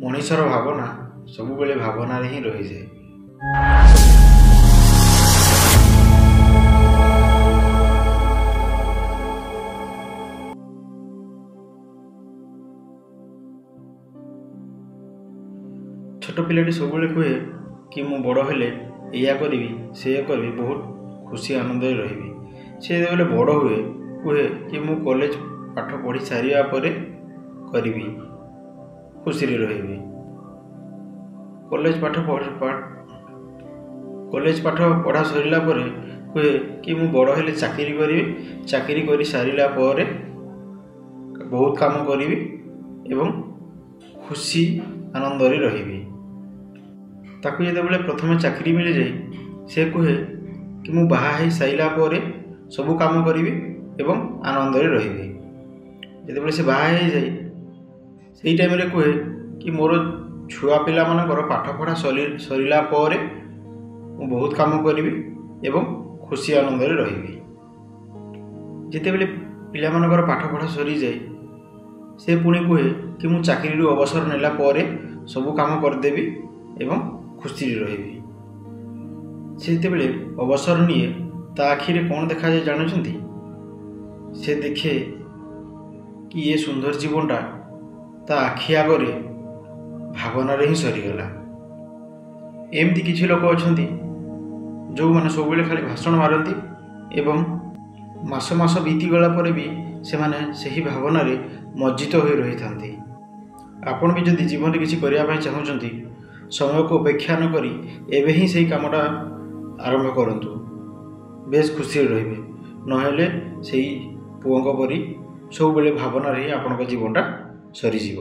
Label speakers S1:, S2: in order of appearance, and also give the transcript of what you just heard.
S1: ମଣିଷର ଭାବନା ସବୁବେଳେ ଭାବନାରେ ହିଁ ରହିଯାଏ। ଛୋଟ ପିଲାଟି ସବୁବେଳେ କୁହେ କି ମୁଁ ବଡ଼ ହେଲେ ଏଇଆ କରିବି ସେଇଆ କରିବି, ବହୁତ ଖୁସି ଆନନ୍ଦରେ ରହିବି। ସେ ଯେତେବେଳେ ବଡ଼ ହୁଏ କୁହେ କି ମୁଁ କଲେଜ ପାଠ ପଢ଼ି ସାରିବା ପରେ କରିବି, ଖୁସିରେ ରହିବି। କଲେଜ ପାଠ ପଢ଼ା ସରିଲା ପରେ କୁହେ କି ମୁଁ ବଡ଼ ହେଲେ ଚାକିରି କରିବି, ଚାକିରି କରି ସାରିଲା ପରେ ବହୁତ କାମ କରିବି ଏବଂ ଖୁସି ଆନନ୍ଦରେ ରହିବି। ତାକୁ ଯେତେବେଳେ ପ୍ରଥମେ ଚାକିରି ମିଳିଯାଏ ସେ କୁହେ କି ମୁଁ ବାହା ହେଇ ସାରିଲା ପରେ ସବୁ କାମ କରିବି ଏବଂ ଆନନ୍ଦରେ ରହିବି। ଯେତେବେଳେ ସେ ବାହା ହେଇଯାଏ ସେଇ ଟାଇମରେ କୁହେ କି ମୋର ଛୁଆ ପିଲାମାନଙ୍କର ପାଠପଢ଼ା ସରିଲା ପରେ ମୁଁ ବହୁତ କାମ କରିବି ଏବଂ ଖୁସି ଆନନ୍ଦରେ ରହିବି। ଯେତେବେଳେ ପିଲାମାନଙ୍କର ପାଠପଢ଼ା ସରିଯାଏ ସେ ପୁଣି କୁହେ କି ମୁଁ ଚାକିରିରୁ ଅବସର ନେଲା ପରେ ସବୁ କାମ କରିଦେବି ଏବଂ ଖୁସିରେ ରହିବି। ସେ ଯେତେବେଳେ ଅବସର ନିଏ ତା ଆଖିରେ କ'ଣ ଦେଖାଯାଏ ଜାଣୁଛନ୍ତି? ସେ ଦେଖେ କି ଏ ସୁନ୍ଦର ଜୀବନଟା ତା ଆଖି ଆଗରେ ଭାବନାରେ ହିଁ ସରିଗଲା। ଏମିତି କିଛି ଲୋକ ଅଛନ୍ତି ଯେଉଁମାନେ ସବୁବେଳେ ଖାଲି ଭାଷଣ ମାରନ୍ତି ଏବଂ ମାସ ମାସ ବିତିଗଲା ପରେ ବି ସେମାନେ ସେହି ଭାବନାରେ ମଜ୍ଜିତ ହୋଇ ରହିଥାନ୍ତି। ଆପଣ ବି ଯଦି ଜୀବନରେ କିଛି କରିବା ପାଇଁ ଚାହୁଁଛନ୍ତି, ସମୟକୁ ଅପେକ୍ଷା ନ କରି ଏବେ ହିଁ ସେହି କାମଟା ଆରମ୍ଭ କରନ୍ତୁ, ବେଶ୍ ଖୁସିରେ ରହିବେ। ନହେଲେ ସେଇ ପୁଅଙ୍କ ପରି ସବୁବେଳେ ଭାବନାରେ ହିଁ ଆପଣଙ୍କ ଜୀବନଟା ସରିଯିବ।